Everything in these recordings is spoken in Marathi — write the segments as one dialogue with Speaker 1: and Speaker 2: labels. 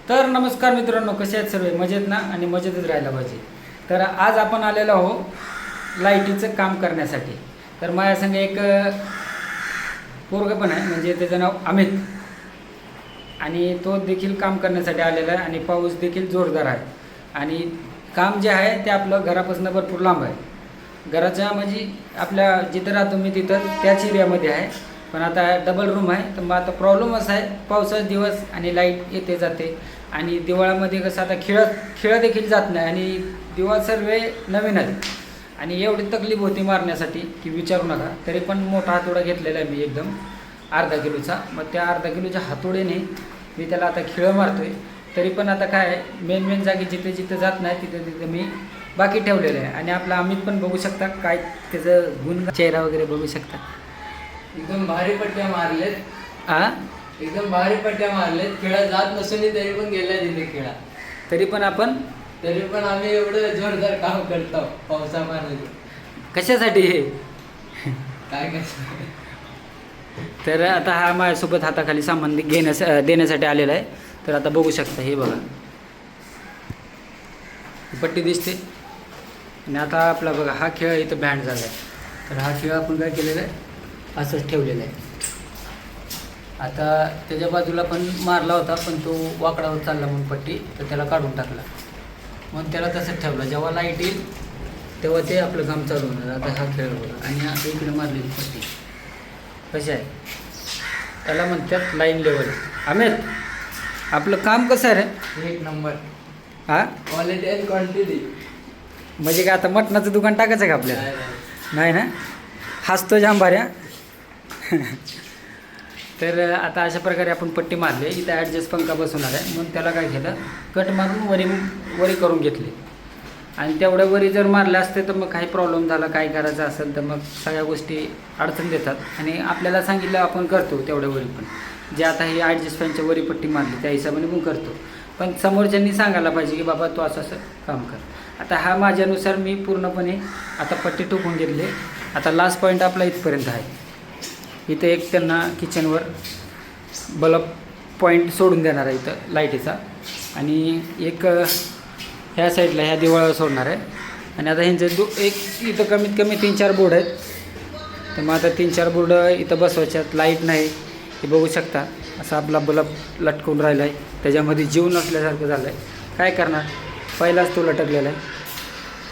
Speaker 1: तर नमस्कार मित्रांनो, कसे आहेत सर्व? मजेत ना? आणि मजेतच राहायला पाहिजे. तर आज आपण आलेलो आहो लाईटीचं काम करण्यासाठी. तर माझ्या संग एक पोरगं पण आहे, म्हणजे त्याचं नाव अमित, आणि तो देखील काम करण्यासाठी आलेला आहे. आणि पाऊस देखील जोरदार आहे. आणि काम जे आहे ते आपलं घरापासून भरपूर लांब आहे. घराच्या म्हणजे आपल्या जिथं राहतो मी तिथं त्याच एरियामध्ये आहे. पण आता डबल रूम आहे. तर मग आता प्रॉब्लेम असा आहे, पावसाचा दिवस आणि लाईट येते जाते. आणि दिवाळामध्ये कसं आता खेळ देखील जात नाही. आणि दिवाळ सर्व नवीन आहे. आणि एवढी तकलीफ होती मारण्यासाठी की विचारू नका. तरी पण मोठा हातोडा घेतलेला आहे मी, एकदम अर्धा किलोचा. मग त्या अर्धा किलोच्या हातोड्याने मी त्याला आता खेळ मारतो आहे. तरी पण आता काय आहे, मेन जागी जिथे जिथे जात नाही तिथे तिथे मी बाकी ठेवलेलं आहे. आणि आपला अमित पण बघू शकता, काय त्याचं गुण चेहरा वगैरे बघू शकता.
Speaker 2: एकदम भारी पट्ट्या मारलेत.
Speaker 1: हां,
Speaker 2: एकदम भारी पट्ट्या मारलेत. खेळा जात नसून तरी पण गेला तिथे खेळा.
Speaker 1: तरी पण
Speaker 2: आम्ही एवढं जोरदार काम करतो पावसामध्ये.
Speaker 1: कशासाठी हे?
Speaker 2: काय काय
Speaker 1: तर आता हा माझ्यासोबत हाताखाली सामान देण्यासाठी आलेला आहे. तर आता बघू शकता, हे बघा पट्टी दिसते. आणि आता आपला बघा हा खेळ इथं बँड झाला आहे. तर हा खेळ आपण काय केलेला आहे, असंच ठेवलेला आहे. आता त्याच्या बाजूला पण मारला होता, पण तो वाकडावर चालला म्हणून पट्टी, तर त्याला काढून टाकला. मग त्याला तसंच ठेवलं. जेव्हा लाईट येईल तेव्हा ते आपलं काम चालू होणार. आता हा खेळ बघा. आणि आता इकडे मारलेली पट्टी कशी आहे, त्याला म्हणतात लाईन लेवल. अमित, आपलं काम कसं आहे रे?
Speaker 2: एक नंबर.
Speaker 1: हां,
Speaker 2: क्वालिटी अँड क्वांटिटी.
Speaker 1: म्हणजे काय आता मटणाचं दुकान टाकायचं आहे का आपल्याला? नाही ना? हसतो जांभाऱ्या. तर आता अशा प्रकारे आपण पट्टी मारली. इथं ॲडजस्ट पंखा बसवणार आहे. म्हणून त्याला काय केलं, कट मारून वरी करून घेतली. आणि तेवढ्या वरी जर मारल्या असते तर मग काही प्रॉब्लेम झाला, काय करायचं असेल तर मग सगळ्या गोष्टी अडचण देतात. आणि आपल्याला सांगितलं आपण करतो तेवढ्या वरी पण. जे आता ही ॲडजस्ट फॅनच्या वरी पट्टी मारली त्या हिशोबाने पण करतो. पण समोरच्यांनी सांगायला पाहिजे की बाबा तू असं काम कर. आता हा माझ्यानुसार मी पूर्णपणे आता पट्टी टोकून घेतली. आता लास्ट पॉईंट आपला इथपर्यंत आहे. इथं एक त्यांना किचनवर बल्ब पॉईंट सोडून देणार आहे इथं लाईटीचा. आणि एक ह्या साईडला ह्या दिवाळावर सोडणार आहे. आणि आता ह्यांचे एक इथं कमीत कमी 3-4 बोर्ड आहेत. तर मग आता 3-4 बोर्ड इथं बसवायच्यात. लाईट नाही, हे बघू शकता. असा आपला बल्ब लटकून राहिला आहे. त्याच्यामध्ये जीव नसल्यासारखं झालं आहे. काय करणार, पहिलाच तो लटकलेला आहे.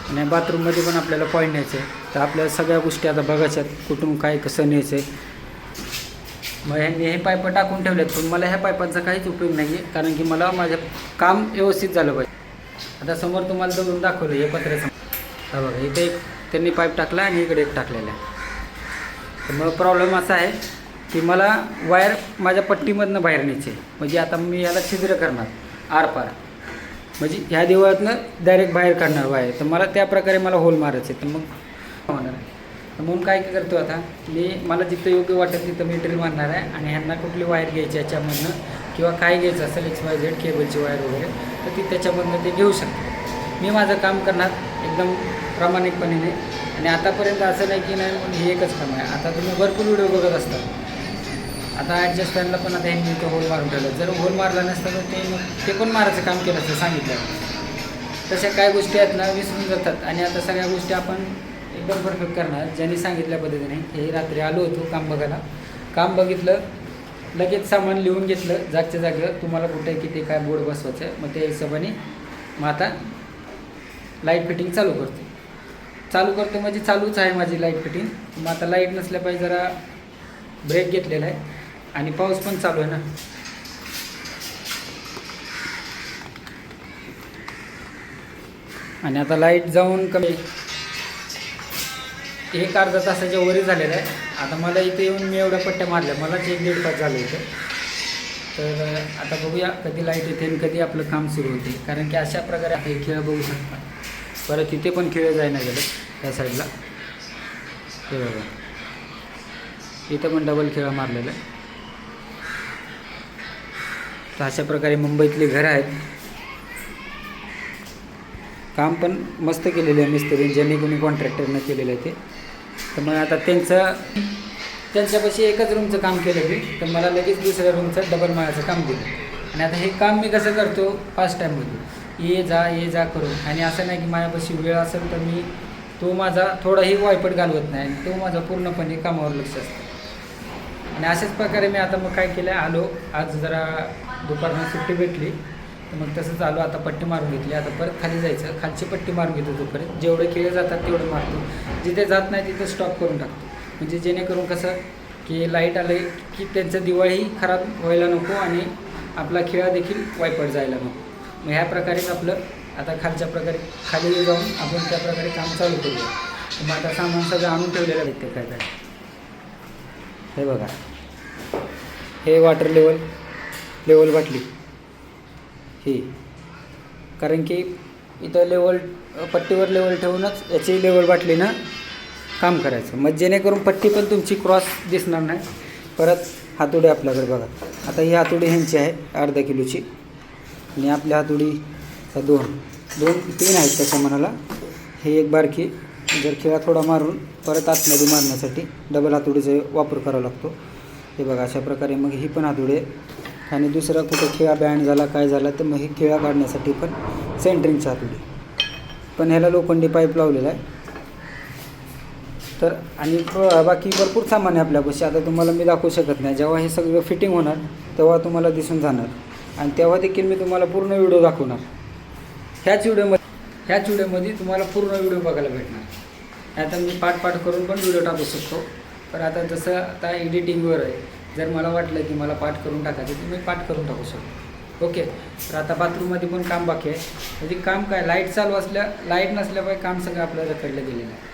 Speaker 1: आणि बाथरूममध्ये पण आपल्याला पॉईंट न्यायचं आहे. तर आपल्याला सगळ्या गोष्टी आता बघायच्यात, कुठून काय कसं न्यायचं आहे. मग ह्यांनी हे पाईपं टाकून ठेवलेत. पण मला ह्या पाईपांचा काहीच उपयोग नाही आहे, कारण की मला माझं काम व्यवस्थित झालं पाहिजे. आता समोर तुम्हाला दळून दाखवलं हे पत्र्याचं. हा बघा, इथे एक त्यांनी पाईप टाकला आणि इकडे एक टाकलेला आहे. तर मग प्रॉब्लेम असा आहे की मला वायर माझ्या पट्टीमधनं बाहेर न्यायची आहे. म्हणजे आता मी याला छिद्र करणार आरपार, म्हणजे ह्या दिवाळातनं डायरेक्ट बाहेर काढणार वायर. तर मला त्या प्रकारे मला होल मारायचे. तर मग होणार आहे. तर म्हणून काय करतो आता मला जिथं योग्य वाटेल तिथं मी ड्रिल मारणार आहे. आणि ह्यांना कुठली वायर घ्यायची याच्यामधनं किंवा काय घ्यायचं असेल XYZ केबलची वायर वगैरे, तर ती त्याच्यामधनं ते घेऊ शकतो. मी माझं काम करणार एकदम प्रामाणिकपणे. आणि आतापर्यंत असं नाही की नाही म्हणून हे एकच काम आहे. आता तुम्ही भरपूर व्हिडिओ बघत असतात. आता ॲडजस्ट फॅनला पण आता ह्यांनी तो होल मारून ठेवलं. जर होल मारला नसतं तर ते पण मारायचं काम केलं असतं सांगितलं. तशा काय गोष्टी आहेत ना, विसरून जातात. आणि आता सगळ्या गोष्टी आपण एकदम परफेक्ट करणार ज्यांनी सांगितल्या पद्धतीने. हे रात्री आलो होतो काम बघायला, काम बघितलं, लगेच सामान लिहून घेतलं जागच्या जागेवर, तुम्हाला कुठे किती काय बोर्ड बसवायचं आहे. मग त्या हिशोबाने मग आता लाईट फिटिंग चालू करतो म्हणजे चालूच आहे माझी लाईट फिटिंग. मग आता लाईट नसल्या पाहिजे, जरा ब्रेक घेतलेला आहे. आणि पाऊस पण चालू आहे ना. आणि आता लाईट जाऊन कमी एक अर्धा तासाच्या वरी झालेलं आहे. आता मला इथे येऊन मी एवढ्या पट्ट्या मारल्या, मलाच 1-1.5 तास झाले इथं. तर आता बघूया कधी लाईट येते आणि कधी आपलं काम सुरू होते. कारण की अशा प्रकारे हे खेळ बघू शकता. परत इथे पण खेळ जायला गेलं त्या साईडला. हे बघा, इथं पण डबल खेळ मारलेलं आहे. तर अशा प्रकारे मुंबईतली घरं आहेत. काम पण मस्त केलेलं आहे मिस्त्री, ज्यांनी कोणी कॉन्ट्रॅक्टरनं केलेलं आहे ते. तर मग आता त्यांच्यापाशी एकच रूमचं काम केलं मी, तर मला लगेच दुसऱ्या रूमचं डबल माळ्याचं काम दिलं. आणि आता हे काम मी कसं करतो फास्ट टाईममध्ये ये जा करून. आणि असं नाही की माझ्यापाशी वेळ असेल तर मी तो माझा थोडाही वायपट घालवत नाही आणि तो माझा पूर्णपणे कामावर लक्ष असतं. आणि अशाच प्रकारे मी आता मग काय केलं आहे, आलो आज जरा दुपारनं सुट्टी भेटली तर मग तसंच आलो. आता पट्टी मारून घेतली. आता परत खाली जायचं, खालची पट्टी मारून घेतो. तोपर्यंत जेवढे खेळ जातात तेवढं मारतो, जिथे जात नाही तिथे स्टॉप करून टाकतो. म्हणजे जेणेकरून कसं की लाईट आले की त्यांचं दिवाळी खराब व्हायला नको आणि आपला खेळ देखील वायपट जायला नको. मग ह्या प्रकारेच आपलं आता खालच्या प्रकारे खाली जाऊन आपण त्या प्रकारे काम चालू करूया. मग आता सामान सगळं आणून ठेवलेलं आहे ते काय काय. हे बघा, हे वॉटर लेवल बाटली ही, कारण की इथं पट्टीवर लेवल ठेवूनच याची लेवल बाटलीनं काम करायचं. मग जेणेकरून पट्टी पण तुमची क्रॉस दिसणार नाही. परत हातोडी आपल्याकडे बघा, आता ही हातोडी ह्यांची आहे अर्धा किलोची आणि आपल्या हातोडी तीन आहेत तसं म्हणाला. हे एक बारकी, जर खिळा थोडा मारून परत आतमध्ये मारण्यासाठी डबल हातोडीचा वापर करावा लागतो. हे बघा अशा प्रकारे. मग ही पण हातोडी आहे. आणि दुसरा कुठं खिळा बँड झाला काय झाला तर मग ही खिळा काढण्यासाठी पण सेंटरिंगची हातोडी. पण ह्याला लोखंडी पाईप लावलेला आहे. तर आणि बाकी भरपूर सामान आहे आपल्यापाशी. आता तुम्हाला मी दाखवू शकत नाही. जेव्हा हे सगळं फिटिंग होणार तेव्हा तुम्हाला दिसून जाणार आणि तेव्हा देखील मी तुम्हाला पूर्ण व्हिडिओ दाखवणार. ह्याच व्हिडिओमध्ये तुम्हाला पूर्ण व्हिडिओ बघायला भेटणार. आता मी पाठ करून पण व्हिडिओ टाकू शकतो. पण आता जसं आता एडिटिंगवर आहे, जर मला वाटलं की मला पाठ करून टाकायचं तर मी पाठ करून टाकू शकतो. ओके. तर आता बाथरूममध्ये पण काम बाकी आहे. म्हणजे काम काय, लाईट नसल्यामुळे काम सगळं आपल्याला रखडलं गेलेलं आहे.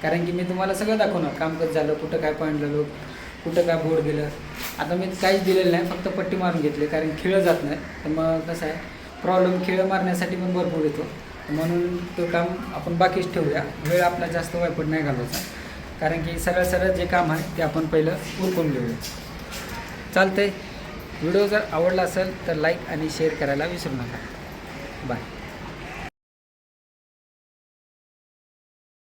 Speaker 1: कारण की मी तुम्हाला सगळं दाखवणार, काम कसं झालं, कुठं काय पॉईंट झालं, कुठं काय बोर्ड गेलं. आता मी काहीच दिलेलं नाही, फक्त पट्टी मारून घेतली कारण खिळं जात नाही. तर मग कसं आहे प्रॉब्लेम, खिळं मारण्यासाठी पण भरपूर येतो. म्हणून तो काम आपण बाकीच ठेवूया. वेळ आपला जास्त वायपट नाही घालवायचा, कारण की सरळ जे काम आहे ते आपण पहिलं उरकून घेऊया. चालतंय. व्हिडिओ जर आवडला असेल तर लाईक आणि शेअर करायला विसरू नका. बाय.